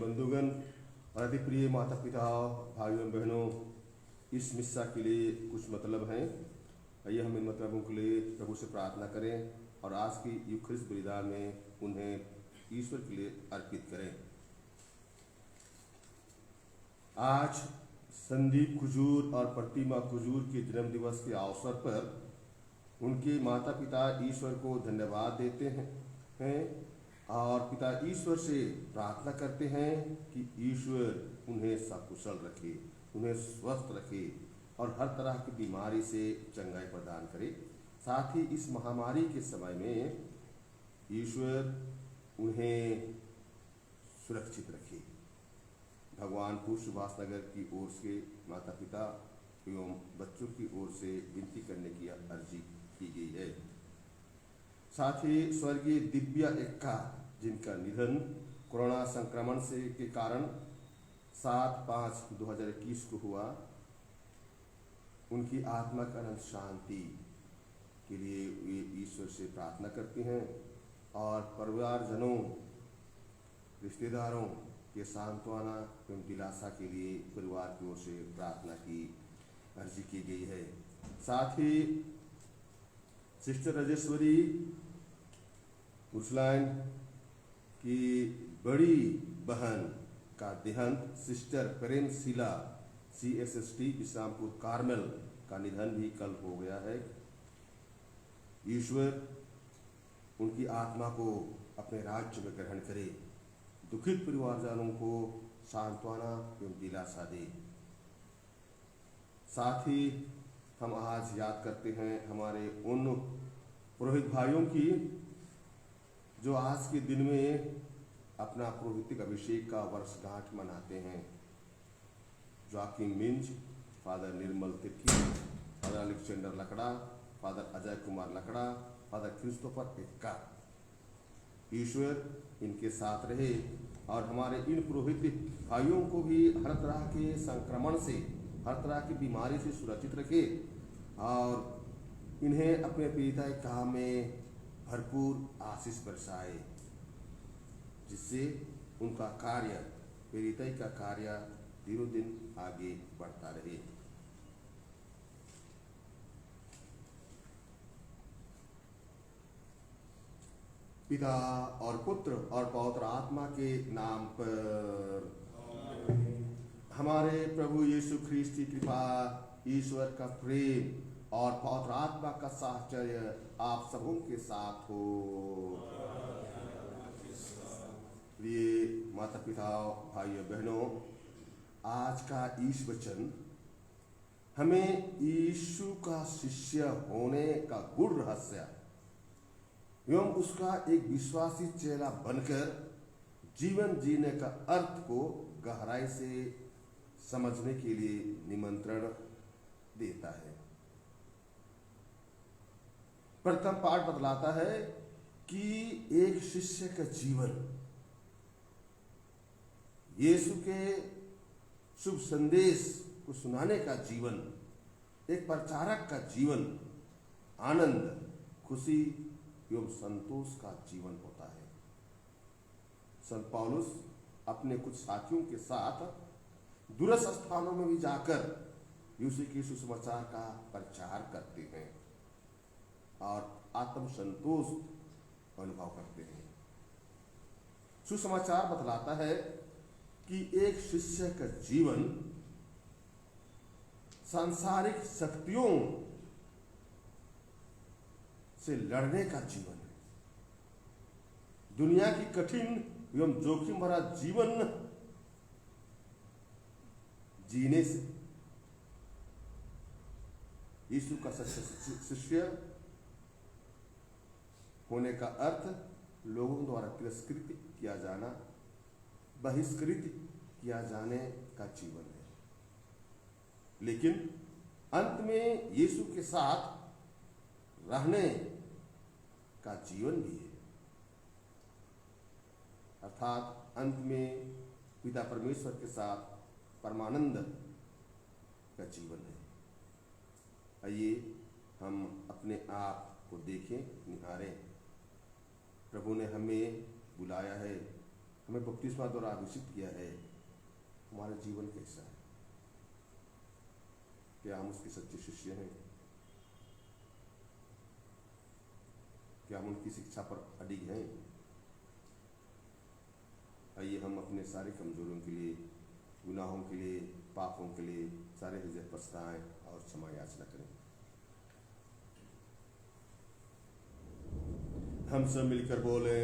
बंधुगण और अति प्रिय माता पिता भाइयों बहनों, इस मिस्सा के लिए कुछ मतलब हैं। आइए हम इन मतलबों के लिए प्रभु से प्रार्थना करें और आज की यूखरिस्ट बलिदान में उन्हें ईश्वर के लिए अर्पित करें। आज संदीप कुजूर और प्रतिमा कुजूर के जन्म दिवस के अवसर पर उनके माता पिता ईश्वर को धन्यवाद देते हैं और पिता ईश्वर से प्रार्थना करते हैं कि ईश्वर उन्हें सकुशल रखे, उन्हें स्वस्थ रखे और हर तरह की बीमारी से चंगाई प्रदान करे। साथ ही इस महामारी के समय में ईश्वर उन्हें सुरक्षित रखे। भगवानपुर सुभाष नगर की ओर से माता पिता एवं बच्चों की ओर से विनती करने की अर्जी की गई है। साथ ही स्वर्गीय दिव्या एक्का, जिनका निधन कोरोना संक्रमण से के कारण 7/5/2021 को हुआ, उनकी आत्मा की अनंत शांति के लिए वे ईश्वर से प्रार्थना करते हैं और परिवारजनों, रिश्तेदारों के सांत्वना एवं दिलासा के लिए परिवार की ओर से प्रार्थना की अर्जी की गई है। साथ ही सिस्टर राजेश्वरी उर्सलाइन की बड़ी बहन का देहांत, सिस्टर प्रेम शीला CSST विश्रामपुर कार्मेल का निधन भी कल हो गया है। ईश्वर उनकी आत्मा को अपने राज्य में ग्रहण करे, दुखित परिवारजनों को सांत्वना एवं दिलासा दे। साथ ही हम आज याद करते हैं हमारे उन पुरोहित भाइयों की जो आज के दिन में अपना पुरोहितिक अभिषेक का वर्षगांठ मनाते हैं। जोआकिम मिंज, फादर निर्मल तिर्की, फादर अलेक्जेंडर लकड़ा, फादर अजय कुमार लकड़ा, फादर क्रिस्टोफर एक्का। ईश्वर इनके साथ रहे और हमारे इन पुरोहित भाइयों को भी हर तरह के संक्रमण से, हर तरह की बीमारी से सुरक्षित रखे और इन्हें अपने पिता के काम में भरपूर आशीष बरसाए, जिससे उनका कार्य, प्रेरिताई का कार्य दिनों दिन आगे बढ़ता रहे। पिता और पुत्र और पवित्र आत्मा के नाम पर हमारे प्रभु यीशु ख्रीस्त की कृपा, ईश्वर का प्रेम और पवित्र आत्मा का साहचर्य आप सबों के साथ हो। प्रिय माता पिता भाइयों बहनों, आज का ईश वचन हमें यीशु का शिष्य होने का गुण रहस्य एवं उसका एक विश्वासी चेला बनकर जीवन जीने का अर्थ को गहराई से समझने के लिए निमंत्रण देता है। प्रथम पाठ बतलाता है कि एक शिष्य का जीवन, यीशु के शुभ संदेश को सुनाने का जीवन, एक प्रचारक का जीवन आनंद, खुशी एवं संतोष का जीवन होता है। संत पौलुस अपने कुछ साथियों के साथ दूरस्थ स्थानों में भी जाकर यीशु के सुसमाचार का प्रचार करते हैं और आत्म संतोष अनुभव करते हैं। सुसमाचार बतलाता है कि एक शिष्य का जीवन सांसारिक शक्तियों से लड़ने का जीवन है। दुनिया की कठिन एवं जोखिम भरा जीवन जीने से यीशु का सच्चा शिष्य होने का अर्थ लोगों द्वारा तिरस्कृत किया जाना, बहिष्कृत किया जाने का जीवन है, लेकिन अंत में यीशु के साथ रहने का जीवन भी है। अर्थात अंत में पिता परमेश्वर के साथ परमानंद का जीवन है। आइए हम अपने आप को देखें, निहारें। प्रभु ने हमें बुलाया है हमें बपतिस्मा द्वारा अभिषिक्त किया है, हमारा जीवन कैसा है? क्या हम उसके सच्चे शिष्य हैं? क्या हम उनकी शिक्षा पर अडिग हैं? आइए हम अपने सारे कमजोरियों के लिए, गुनाहों के लिए, पापों के लिए सारे हृदय पछताएं और क्षमा याचना करें। हम सब मिलकर बोले,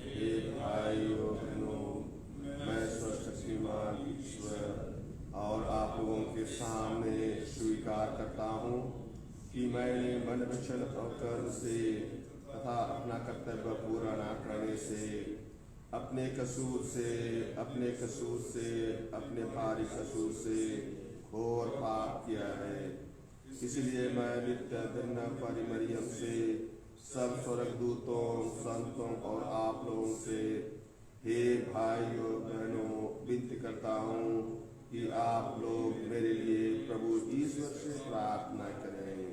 हे भाइयों बहनों, मैं सर्वशक्तिमान ईश्वर और आप लोगों के सामने स्वीकार करता हूँ कि मैंने मन वचन और कर्म से तथा अपना कर्तव्य पूरा न करने से, अपने कसूर से, अपने भारी कसूर से घोर पाप किया है। इसलिए मैं नित्य दिन परिमरियम से, सब स्वर्गदूतों, संतों और आप लोगों से, हे भाइयों बहनों, विनती करता हूँ कि आप लोग मेरे लिए प्रभु ईश्वर से प्रार्थना करें।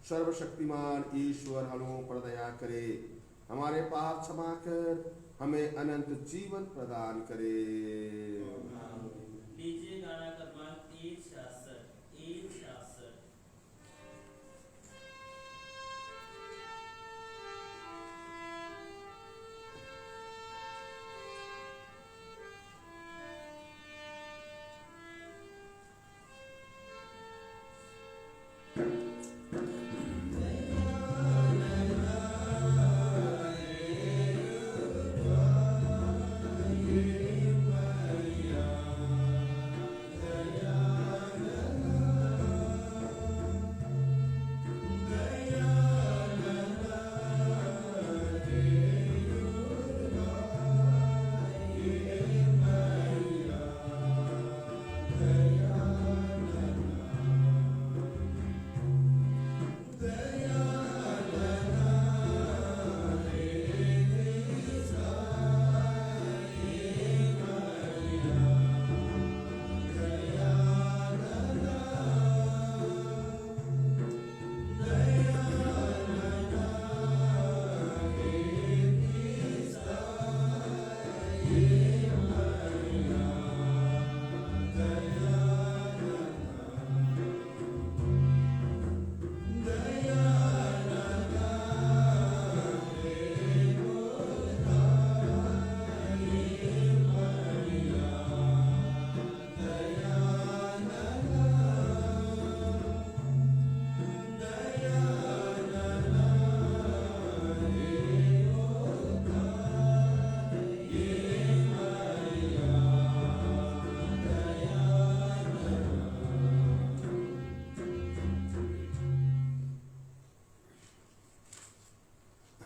सर्वशक्तिमान ईश्वर हम लोगों पर दया करे, हमारे पाप क्षमा कर हमें अनंत जीवन प्रदान करे। लीजिए गाना क्रमांक 166।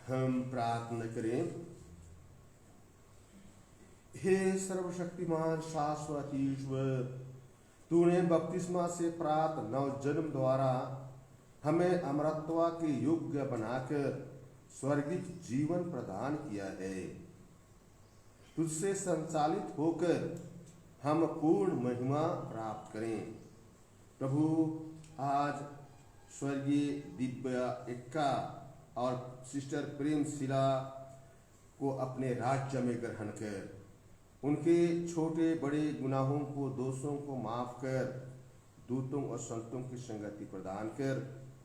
हम प्रार्थना करें। हे सर्वशक्तिमान शाश्वत ईश्वर, तूने बपतिस्मा से प्राप्त नव जन्म द्वारा हमें अमरत्व के योग्य बनाकर स्वर्गीय जीवन प्रदान किया है। तुझसे संचालित होकर हम पूर्ण महिमा प्राप्त करें। प्रभु, आज स्वर्गीय दिव्या एक्का और सिस्टर प्रेम शिला को अपने राज्य में ग्रहण कर, उनके छोटे बड़े गुनाहों को, दोषों को माफ कर, दूतों और संतों की संगति प्रदान कर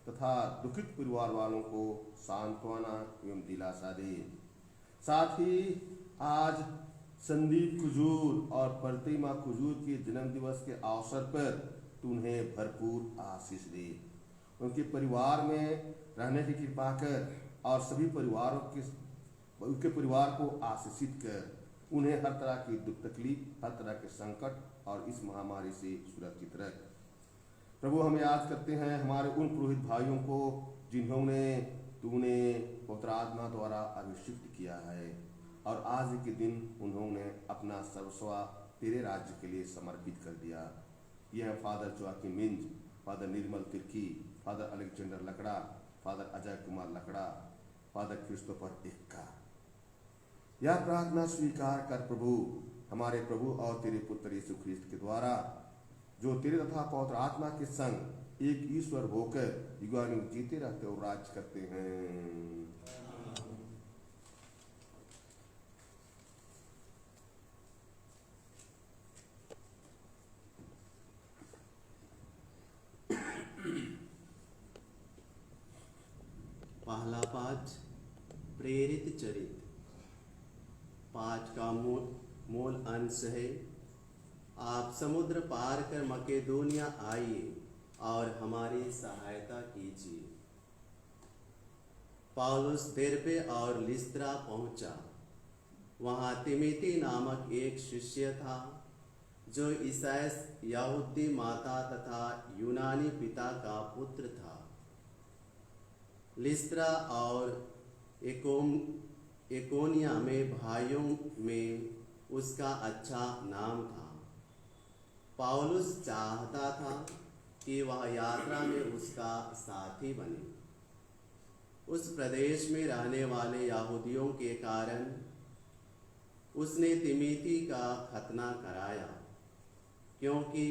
तथा दुखित परिवार वालों को सांत्वना एवं दिलासा दे। साथ ही आज संदीप कुजूर और प्रतिमा कुजूर के जन्म दिवस के अवसर पर तू उन्हें भरपूर आशीष दे। उनके परिवार में रहने की कृपा कर और सभी उनके परिवार को आशीषित कर। उन्हें हर तरह की दुख तकलीफ, हर तरह के संकट और इस महामारी से सुरक्षित रख। प्रभु, हम याद करते हैं हमारे उन पुरोहित भाइयों को जिन्होंने तूने पवित्र आत्मा द्वारा अभिषिक्त किया है और आज के दिन उन्होंने अपना सर्वस्व तेरे राज्य के लिए समर्पित कर दिया। यह फादर जोआकिम मिंज, फादर निर्मल तिर्की, फादर अलेक्जेंडर लकड़ा, फादर अजय कुमार लकड़ा, फादर क्रिस्टोफर एक्का। यह प्रार्थना स्वीकार कर प्रभु, हमारे प्रभु और तेरे पुत्र यीशु ख्रिस्त के द्वारा, जो तेरे तथा पवित्र आत्मा के संग एक ईश्वर होकर युगानुग जीते रहते और राज करते हैं। आज प्रेरित चरित्र पाठ का मूल अंश है। आप समुद्र पार कर मकेदोनिया आइए और हमारी सहायता कीजिए। पौलुस दिरबे और लिस्त्रा पहुंचा। वहां तिमिति नामक एक शिष्य था जो ईसाई यहूदी माता तथा यूनानी पिता का पुत्र था। लिस्त्रा और इकोनिया में भाइयों में उसका अच्छा नाम था। पौलुस चाहता था कि वह यात्रा में उसका साथी बने। उस प्रदेश में रहने वाले यहूदियों के कारण उसने तिमिति का खतना कराया, क्योंकि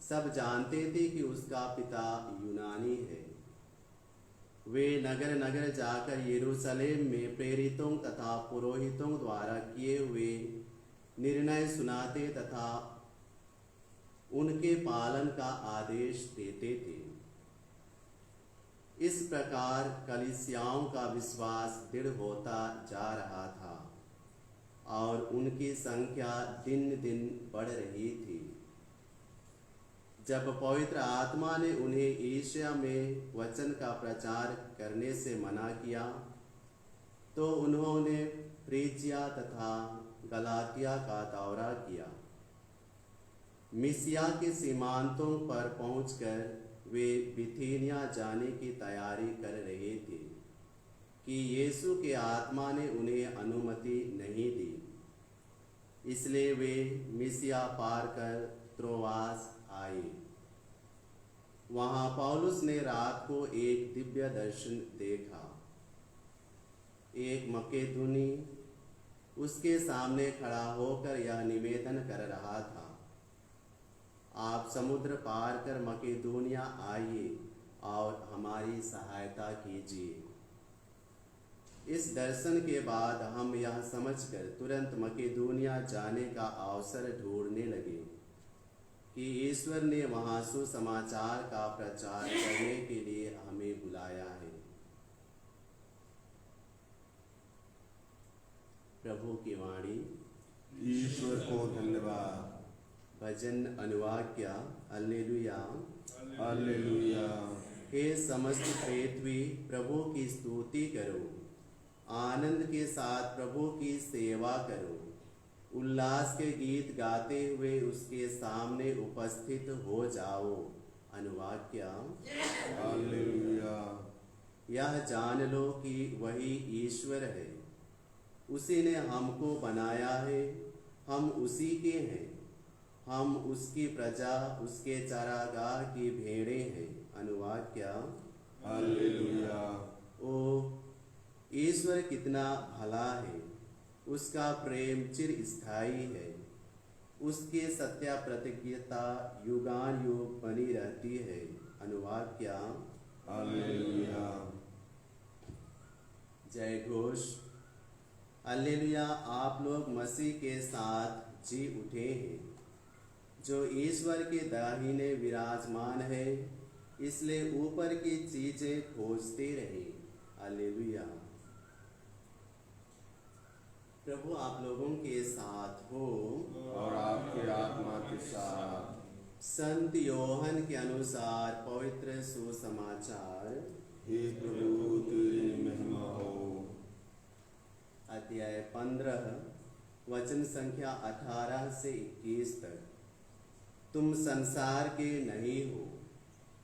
सब जानते थे कि उसका पिता यूनानी है। वे नगर नगर जाकर यरूशलेम में प्रेरितों तथा पुरोहितों द्वारा किए हुए निर्णय सुनाते तथा उनके पालन का आदेश देते थे। इस प्रकार कलीसियाओं का विश्वास दृढ़ होता जा रहा था और उनकी संख्या दिन दिन बढ़ रही थी। जब पवित्र आत्मा ने उन्हें एशिया में वचन का प्रचार करने से मना किया, तो उन्होंने फ्रीजिया तथा गलातिया का दौरा किया। मिसिया के सीमांतों पर पहुंचकर वे बिथीनिया जाने की तैयारी कर रहे थे कि यीशु के आत्मा ने उन्हें अनुमति नहीं दी। इसलिए वे मिसिया पार कर त्रोआस आए। वहां पौलुस ने रात को एक दिव्य दर्शन देखा। एक मकेदोनी उसके सामने खड़ा होकर यह निवेदन कर रहा था, आप समुद्र पार कर मकेदोनिया आइए और हमारी सहायता कीजिए। इस दर्शन के बाद हम यह समझकर तुरंत मकेदोनिया जाने का अवसर ढूंढने लगे कि ईश्वर ने वहां सुसमाचार का प्रचार करने के लिए हमें बुलाया है। प्रभु की वाणी। ईश्वर को धन्यवाद। भजन अनुवाक्या। Hallelujah hallelujah. हे समस्त पृथ्वी प्रभु की स्तुति करो, आनंद के साथ प्रभु की सेवा करो, उल्लास के गीत गाते हुए उसके सामने उपस्थित हो जाओ। अनुवाक्या। हालेलुया। यह जान लो कि वही ईश्वर है, उसी ने हमको बनाया है, हम उसी के हैं, हम उसकी प्रजा, उसके चारागाह की भेड़ें हैं। अनुवाक्या। हालेलुया। ओ ईश्वर कितना भला है, उसका प्रेम चिरस्थायी है, उसकी सत्य प्रतिज्ञता युगान युग बनी रहती है। अनुवाक्या। हालेलुया। जय घोष। हालेलुया। आप लोग मसीह के साथ जी उठे हैं, जो ईश्वर के दाहिने विराजमान है, इसलिए ऊपर की चीजें खोजते रहे। हालेलुया। प्रभु आप लोगों के साथ हो और आपके आत्मा के साथ। संत योहन के अनुसार पवित्र सुसमाचार। हे प्रभु तेरी महिमा हो। अध्याय 15 वचन संख्या 18 से 21 तक। तुम संसार के नहीं हो,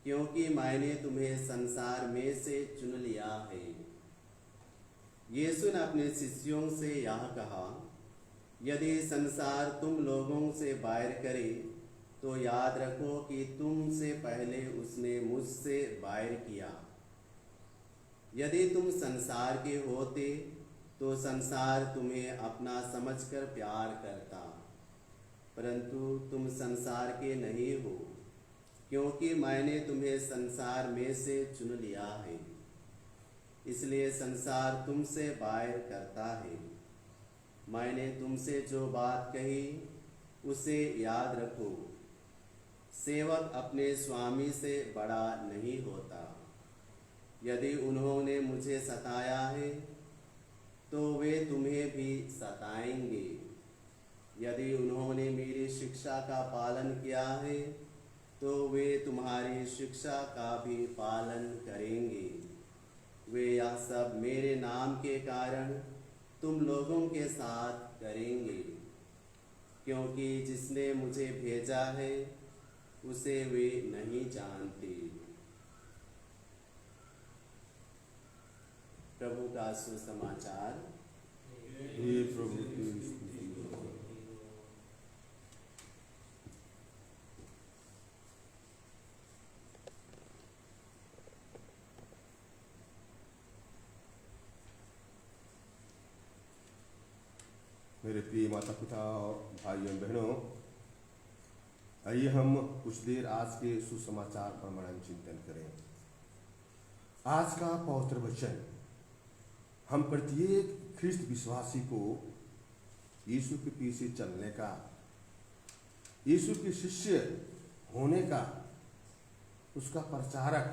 क्योंकि मैंने तुम्हें संसार में से चुन लिया है। यीशु ने अपने शिष्यों से यह कहा, यदि संसार तुम लोगों से बैर करे तो याद रखो कि तुमसे पहले उसने मुझसे बैर किया। यदि तुम संसार के होते तो संसार तुम्हें अपना समझकर प्यार करता, परंतु तुम संसार के नहीं हो, क्योंकि मैंने तुम्हें संसार में से चुन लिया है। इसलिए संसार तुमसे बैर करता है। मैंने तुमसे जो बात कही उसे याद रखो, सेवक अपने स्वामी से बड़ा नहीं होता। यदि उन्होंने मुझे सताया है तो वे तुम्हें भी सताएंगे। यदि उन्होंने मेरी शिक्षा का पालन किया है तो वे तुम्हारी शिक्षा का भी पालन करेंगे। वे यह सब मेरे नाम के कारण तुम लोगों के साथ करेंगे, क्योंकि जिसने मुझे भेजा है उसे वे नहीं जानते। प्रभु का सुसमाचार। हे प्रभु की स्तुति हो। मेरे प्रिय माता पिता और भाइयों बहनों, आइए हम कुछ देर आज के सुसमाचार पर मनन चिंतन करें। आज का पवित्र वचन हम प्रत्येक ख्रिस्त विश्वासी को यीशु के पीछे चलने का, यीशु के शिष्य होने का, उसका प्रचारक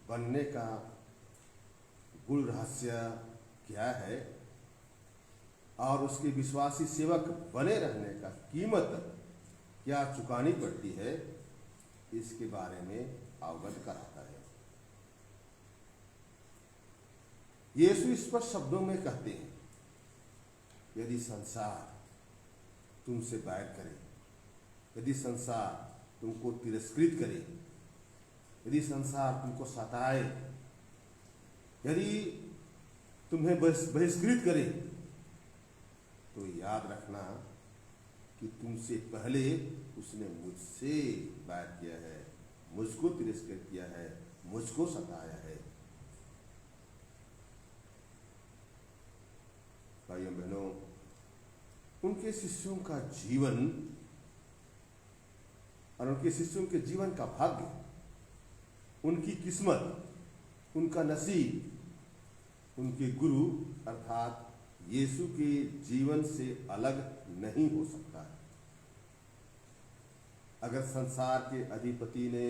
बनने का गुण रहस्य क्या है और उसके विश्वासी सेवक बने रहने का कीमत क्या चुकानी पड़ती है, इसके बारे में अवगत कराता है। यीशु स्पष्ट शब्दों में कहते हैं, यदि संसार तुमसे बैर करे, यदि संसार तुमको तिरस्कृत करे, यदि संसार तुमको सताए, यदि तुम्हें बहिष्कृत करे, तो याद रखना कि तुमसे पहले उसने मुझसे बैर किया है, मुझको तिरस्कृत किया है, मुझको सताया है। भाइयों बहनों, उनके शिष्यों का जीवन और उनके शिष्यों के जीवन का भाग्य, उनकी किस्मत, उनका नसीब, उनके गुरु अर्थात यीशु के जीवन से अलग नहीं हो सकता है। अगर संसार के अधिपति ने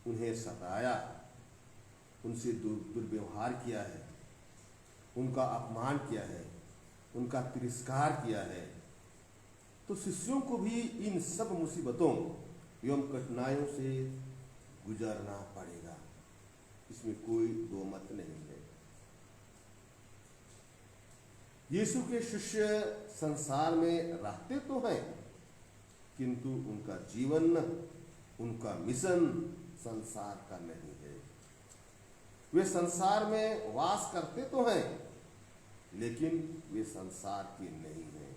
उन्हें सताया, उनसे दुर्व्यवहार किया है, उनका अपमान किया है, उनका तिरस्कार किया है, तो शिष्यों को भी इन सब मुसीबतों एवं कठिनाइयों से गुजरना पड़ेगा, इसमें कोई दो मत नहीं है। यीशु के शिष्य संसार में रहते तो हैं, किंतु उनका जीवन, उनका मिशन संसार का नहीं है। वे संसार में वास करते तो हैं, लेकिन वे संसार के नहीं हैं।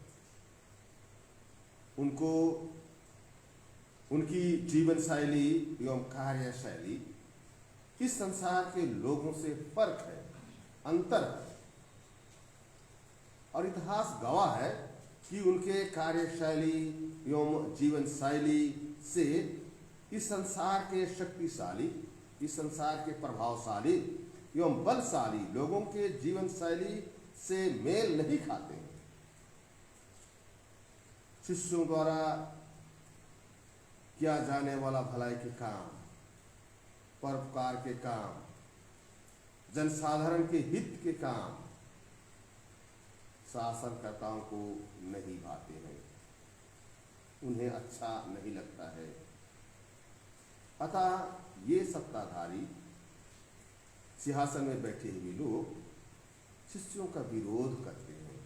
उनको उनकी जीवन शैली एवं कार्य शैली इस संसार के लोगों से फर्क है, अंतर है। और इतिहास गवाह है कि उनके कार्यशैली एवं जीवन शैली से इस संसार के शक्तिशाली, इस संसार के प्रभावशाली एवं बलशाली लोगों के जीवन शैली से मेल नहीं खाते हैं। शिष्यों द्वारा किया जाने वाला भलाई के काम, परोपकार के काम, जनसाधारण के हित के काम शासनकर्ताओं को नहीं भाते हैं, उन्हें अच्छा नहीं लगता है। अतः ये सत्ताधारी, सिंहासन में बैठे हुए लोग शिष्यों का विरोध करते हैं।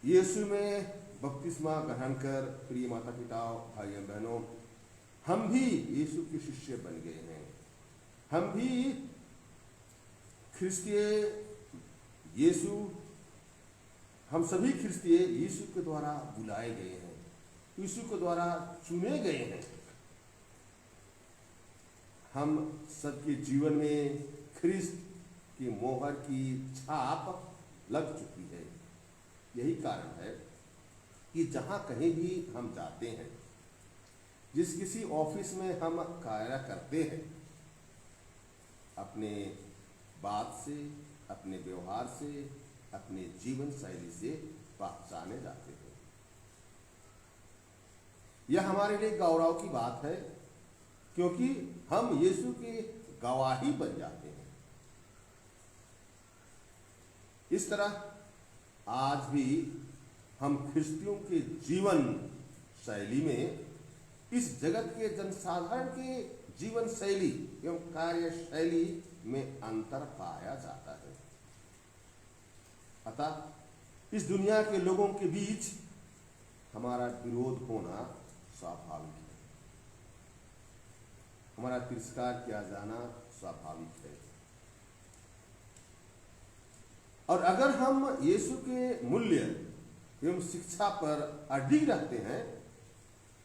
यीशु में बपतिस्मा ग्रहण कर प्रिय माता पिता भाइयों बहनों, हम भी यीशु के शिष्य बन गए हैं। हम भी ख्रिस्तीय यीशु, हम सभी ख्रिस्तीय यीशु के द्वारा बुलाए गए हैं, यीशु के द्वारा चुने गए हैं। हम सबके जीवन में ख्रिस्त की मोहर की छाप लग चुकी है। यही कारण है कि जहाँ कहीं भी हम जाते हैं, जिस किसी ऑफिस में हम कार्य करते हैं, अपने बात से, अपने व्यवहार से, अपने जीवन शैली से पहचाने जाते हैं। यह हमारे लिए गौरव की बात है क्योंकि हम यीशु की गवाही बन जाते हैं। इस तरह आज भी हम ख्रिस्तियों के जीवन शैली में इस जगत के जनसाधारण के जीवन शैली एवं कार्य शैली में अंतर पाया जाता है। अतः इस दुनिया के लोगों के बीच हमारा विरोध होना स्वाभाविक है, हमारा तिरस्कार किया जाना स्वाभाविक है। और अगर हम यीशु के मूल्य एवं शिक्षा पर अडिग रहते हैं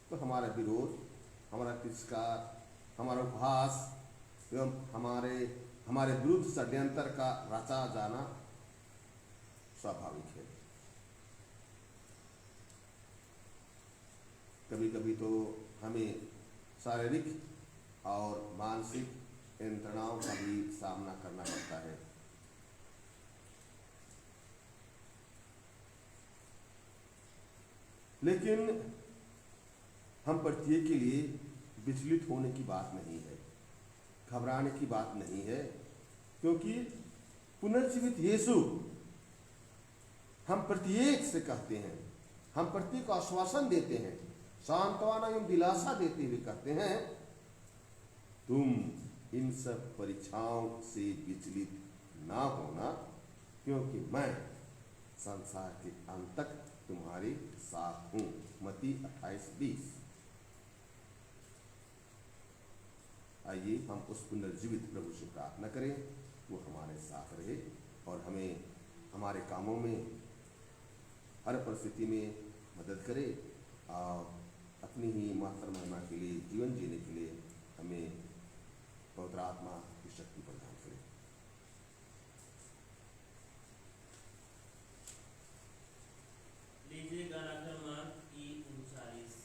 तो हमारा विरोध, हमारा तिरस्कार, हमारा उपहास एवं हमारे विरुद्ध षड्यंत्र का रचा जाना स्वाभाविक है। कभी कभी तो हमें शारीरिक और मानसिक तनाव का भी सामना करना पड़ता है। लेकिन हम प्रत्येक के लिए विचलित होने की बात नहीं है, घबराने की बात नहीं है, क्योंकि पुनर्जीवित यीशु हम प्रत्येक से कहते हैं, हम प्रत्येक को आश्वासन देते हैं, सांत्वना एवं दिलासा देते हुए कहते हैं, तुम इन सब परीक्षाओं से विचलित ना होना, क्योंकि मैं संसार के अंत तक तुम्हारे साथ हूं। मत्ती 28:20। आइए हम उस पुनर्जीवित प्रभु से प्रार्थना करें, वो हमारे साथ रहे और हमें हमारे कामों में हर परिस्थिति में मदद करे और अपनी ही मात्र महिमा के लिए जीवन जीने के लिए हमें पवित्र आत्मा की शक्ति प्रदान करे। लीजिए गाना क्रमांक E39।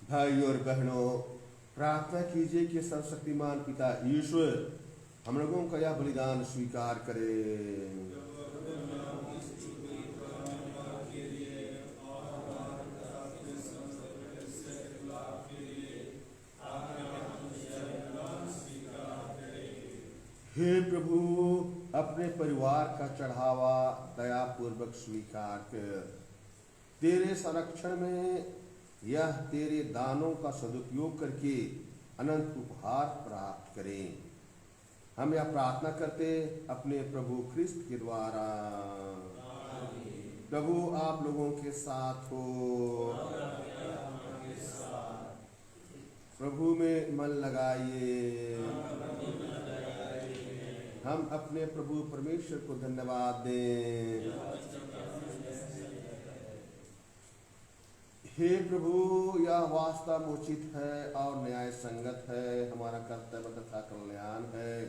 भाई और बहनों, प्रार्थना कीजिए कि सर्वशक्तिमान पिता ईश्वर हम लोगों का यह बलिदान स्वीकार करे। हे प्रभु, अपने परिवार का चढ़ावा दयापूर्वक स्वीकार कर तेरे संरक्षण में यह तेरे दानों का सदुपयोग करके अनंत उपहार प्राप्त करें। हम यह प्रार्थना करते अपने प्रभु ख्रिस्त के द्वारा। प्रभु आप लोगों के साथ हो। प्रभु में मन लगाइए। हम अपने प्रभु परमेश्वर को धन्यवाद दें। हे प्रभु, यह वास्तव उचित है और न्याय संगत है, हमारा कर्तव्य तथा कल्याण है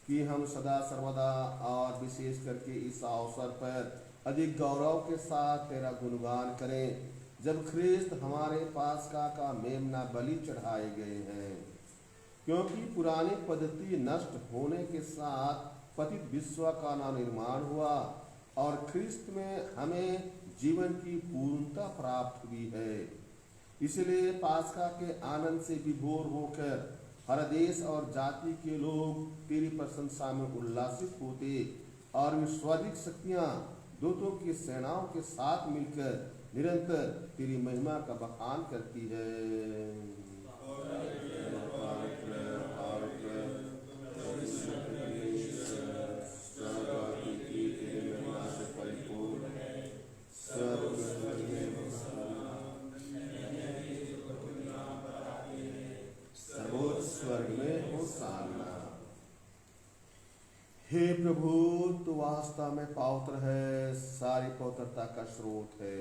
कि हम सदा सर्वदा और विशेष करके इस अवसर पर अधिक गौरव के साथ तेरा गुणगान करें, जब ख्रिस्त हमारे पासका का मेमना बलि चढ़ाए गए हैं। क्योंकि पुरानी पद्धति नष्ट होने के साथ पतित विश्व का निर्माण हुआ और ख्रिस्त में हमें जीवन की पूर्णता प्राप्त हुई है। इसलिए पास्का के आनंद से विभोर होकर हर देश और जाति के लोग तेरी प्रशंसा में उल्लासित होते और विश्वाधिक शक्तियां दूतों की सेनाओं के साथ मिलकर निरंतर तेरी महिमा का बखान करती है। हे प्रभु, तू वास्तव में पवित्र है, सारी पवित्रता का स्रोत है।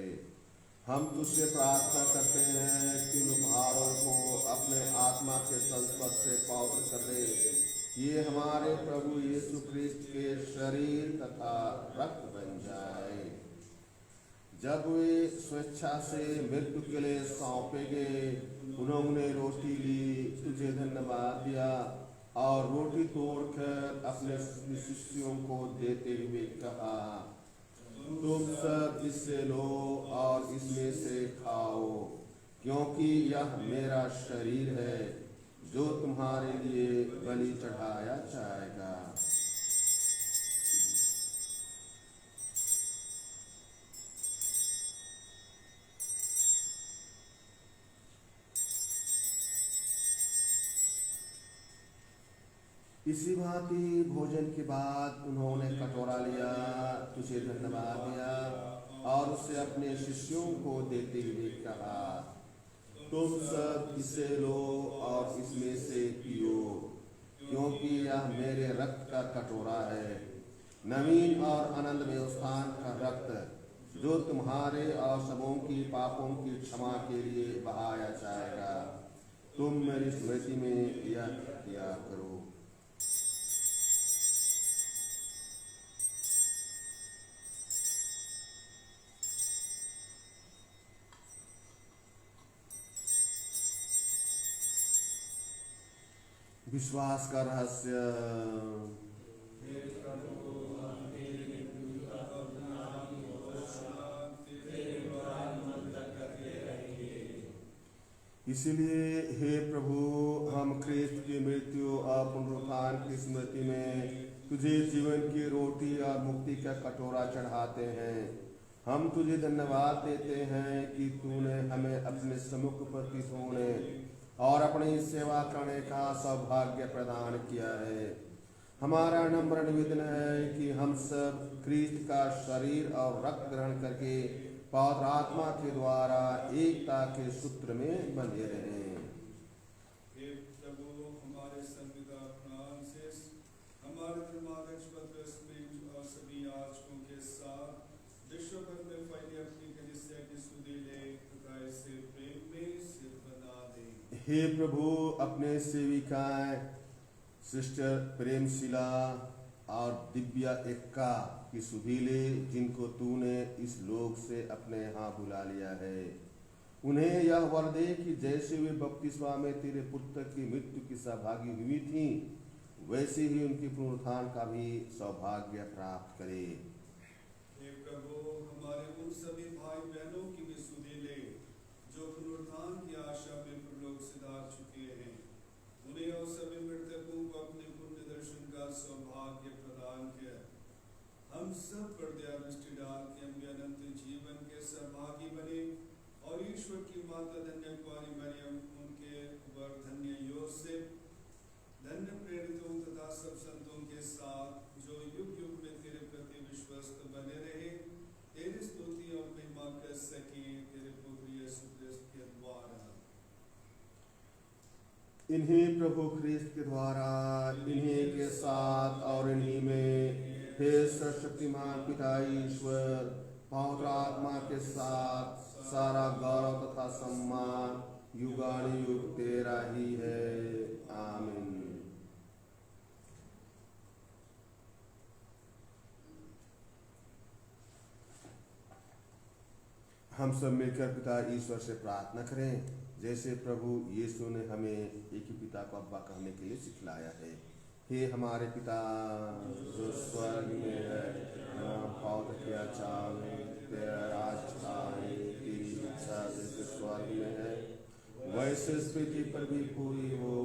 हम तुझसे प्रार्थना करते हैं कि उन उपहारों को अपने आत्मा के संस्पर्श से पवित्र कर दे। ये हमारे प्रभु यीशु ख्रिस्त के शरीर तथा रक्त बन जाए। जब वे स्वेच्छा से मृत्यु के लिए सौंपे गए, उन्होंने रोटी ली, तुझे धन्यवाद दिया और रोटी तोड़कर अपने शिष्यों को देते हुए कहा, तुम सब इससे लो और इसमें से खाओ, क्योंकि यह मेरा शरीर है जो तुम्हारे लिए बलि चढ़ाया जाएगा। इसी भांति भोजन के बाद उन्होंने कटोरा लिया, तुझे धन्यवाद दिया और उसे अपने शिष्यों को देते हुए कहा, तुम सब इसे लो और इसमें से पियो, क्योंकि यह मेरे रक्त का कटोरा है, नवीन और आनंद में उत्थान का रक्त, जो तुम्हारे और सबों की पापों की क्षमा के लिए बहाया जाएगा। तुम मेरी स्मृति में यह किया करो। विश्वास का रहस्य। इसलिए हे प्रभु, हम ख्रिस्त की मृत्यु और पुनरुत्थान की स्मृति में तुझे जीवन की रोटी और मुक्ति का कटोरा चढ़ाते हैं। हम तुझे धन्यवाद देते हैं कि तूने हमें अपने सम्मुख उपस्थित होने और अपनी सेवा करने का सौभाग्य प्रदान किया है। हमारा नम्र निवेदन है कि हम सब ख्रिस्त का शरीर और रक्त ग्रहण करके पवित्र आत्मा के द्वारा एकता के सूत्र में बंधे रहें। हे प्रभु, हमारे संविदा फ्रांसिस, हमारे धर्माध्यक्ष पत्रस और सभी याजकों के साथ विश्व भर में फैली अपनी कलीसिया की सुधि ले तथा इसे प्रेम में सिद्ध बना दे। हे प्रभु, अपने सेविकाएं सिस्टर प्रेमशिला और दिव्या एक्का की सुधि ले, जिनको तूने इस लोक से अपने यहाँ बुला लिया है, उन्हें यह वर दे कि जैसे वे बपतिस्मा में तेरे पुत्र की मृत्यु की सहभागी हुई थी, वैसे ही उनके पुनरुत्थान का भी सौभाग्य प्राप्त करे। हे प्रभु, हमारे उन सभी भाई बहनों की भी सुधि ले जो पुनरुत्थान की आशा में परलोक सिधार चुके हैं, उन्हें और सभी मृतकों को अपने पुण्य दर्शन का सौभाग्य प्रदान किया। हम सब पर दया दृष्टि डाल के हम भी अनंत जीवन के सहभागी बने और ईश्वर की माता धन्य कुमारी मरियम, उनके वर धन्य योसेफ, धन्य प्रेरितों तथा सब संतों के साथ जो युग युग में तेरे प्रति विश्वस्त बने रहे, तेरी स्तुति और महिमा कर सके तेरे पुत्र यीशु क्रिस्त के द्वारा। इन्हीं प्रभु ख्रिस्त के द्वारा, इन्हीं के साथ और इन्हीं में हे सर्वशक्तिमान पिता ईश्वर, पवित्र आत्मा के साथ सारा गौरव तथा सम्मान युगानुयुग तेरा ही है। आमीन। हम सब मिलकर पिता ईश्वर से प्रार्थना करें, जैसे प्रभु यीशु ने हमें एक ही पिता को अब्बा कहने के लिए सिखलाया है। हे हमारे पिता जो स्वर्ग में है, नाम पवित्र किया जाए, तेरा राज्य आए, तेरी इच्छा जैसे स्वर्ग में है वैसे इस पृथ्वी पर भी पूरी हो।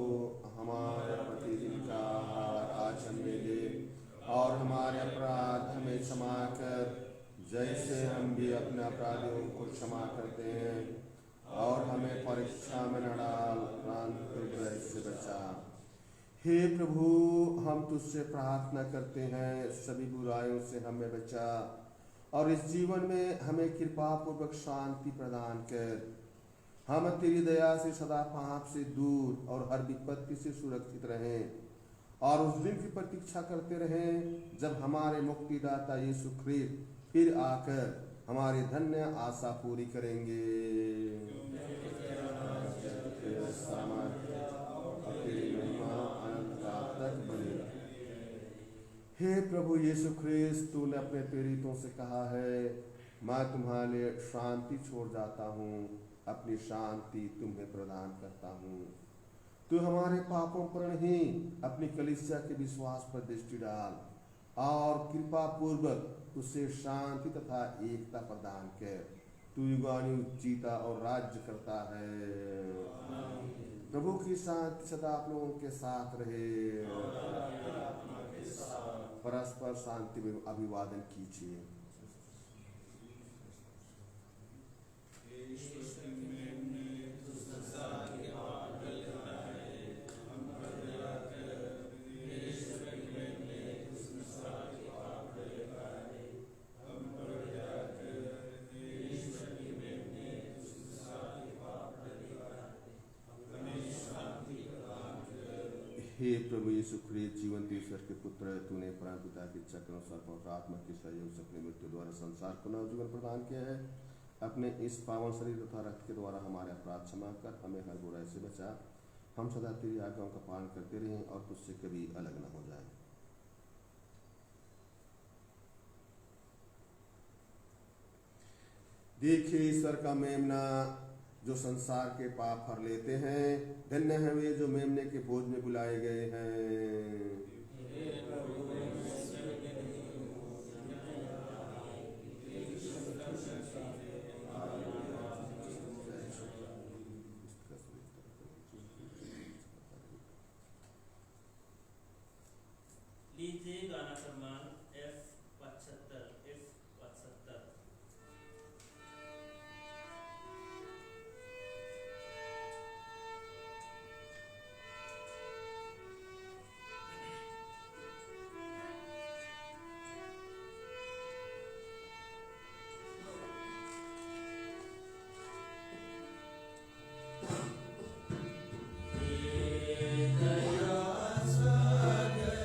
हमारा प्रतिदिन का आहार आज हमें दे और हमारे अपराध हमें क्षमा कर, जैसे हम भी अपने अपराधियों को क्षमा करते हैं, और हमें परीक्षा में न डाल, परंतु से बचा। हे प्रभु, हम तुझसे प्रार्थना करते हैं, सभी बुराइयों से हमें बचा और इस जीवन में हमें कृपा पूर्वक शांति प्रदान कर। हम तेरी दया से सदा पाप से दूर और हर विपत्ति से सुरक्षित रहें और उस दिन की प्रतीक्षा करते रहें जब हमारे मुक्तिदाता यीशु ख्रिस्त फिर आकर हमारी धन्य आशा पूरी करेंगे। हे प्रभु यीशु ख्रिस्त, तूने अपने प्रेरितों से कहा है, मैं तुम्हारे लिए शांति छोड़ जाता हूँ, अपनी शांति तुम्हें प्रदान करता हूँ। तू हमारे पापों पर नहीं, अपनी कलीसिया के विश्वास पर दृष्टि डाल और कृपा पूर्वक उसे शांति तथा एकता प्रदान कर। तू युगानुयुग जीता और राज्य करता है। प्रभु की शांति सदा आप लोगों के साथ रहे। परस्पर शांति में अभिवादन कीजिए। हे प्रभु यीशु ख्रिस्त, जीवंत ईश्वर के पुत्र, तूने परम पिता की इच्छा के अनुसार पवित्र आत्मा के सहयोग से अपनी मृत्यु द्वारा संसार को नवजीवन प्रदान किया है। अपने इस पावन शरीर तथा रक्त के द्वारा हमारे अपराध क्षमा कर हमें हर बुराई से बचा। हम सदा तेरी आज्ञाओं का पालन करते रहें और तुझसे कभी अलग न हो जाए। देखिए ईश्वर का मेमना जो संसार के पाप हर लेते हैं। धन्य है वे जो मेमने के भोज में बुलाए गए हैं। लीजिए गाना क्रमांक F75। दया सागर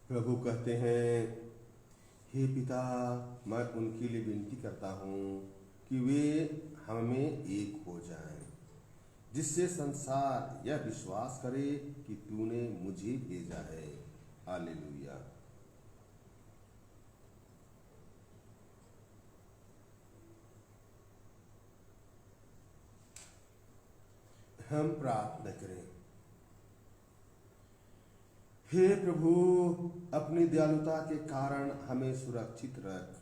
प्रभु कहते हैं, हे पिता, मैं उनके लिए विनती करता हूँ कि वे हमें एक हो जाएं, जिससे संसार यह विश्वास करे कि तूने मुझे भेजा है। हालेलुया। हम प्रार्थना करें। हे प्रभु, अपनी दयालुता के कारण हमें सुरक्षित रख।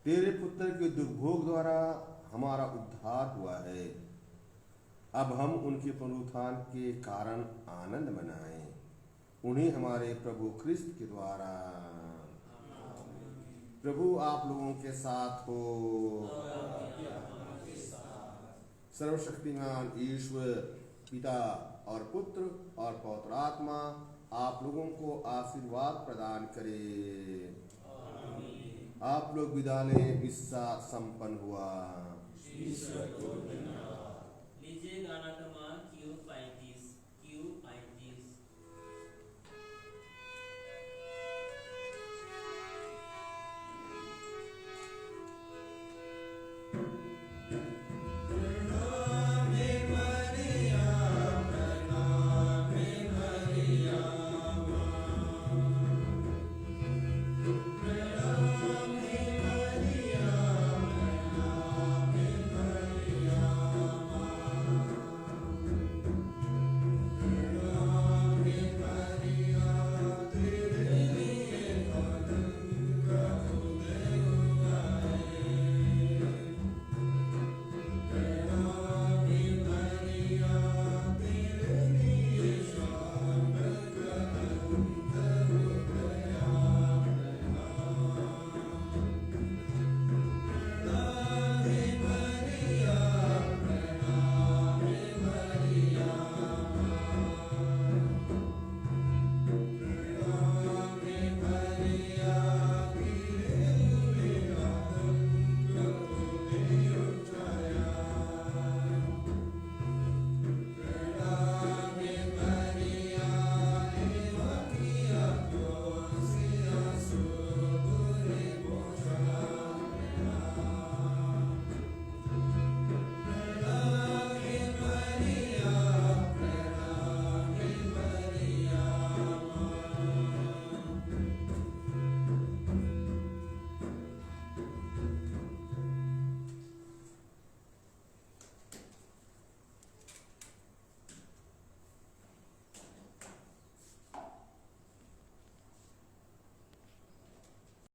तेरे पुत्र के दुर्भोग द्वारा हमारा उद्धार हुआ है। अब हम उनके पुनरुत्थान के कारण आनंद मनाएं, उन्हें हमारे प्रभु ख्रिस्त के द्वारा। प्रभु आप लोगों के साथ हो। सर्वशक्तिमान ईश्वर पिता और पुत्र और पवित्र आत्मा आप लोगों को आशीर्वाद प्रदान करे। आप लोग विदा लें। हिस्सा संपन्न हुआ।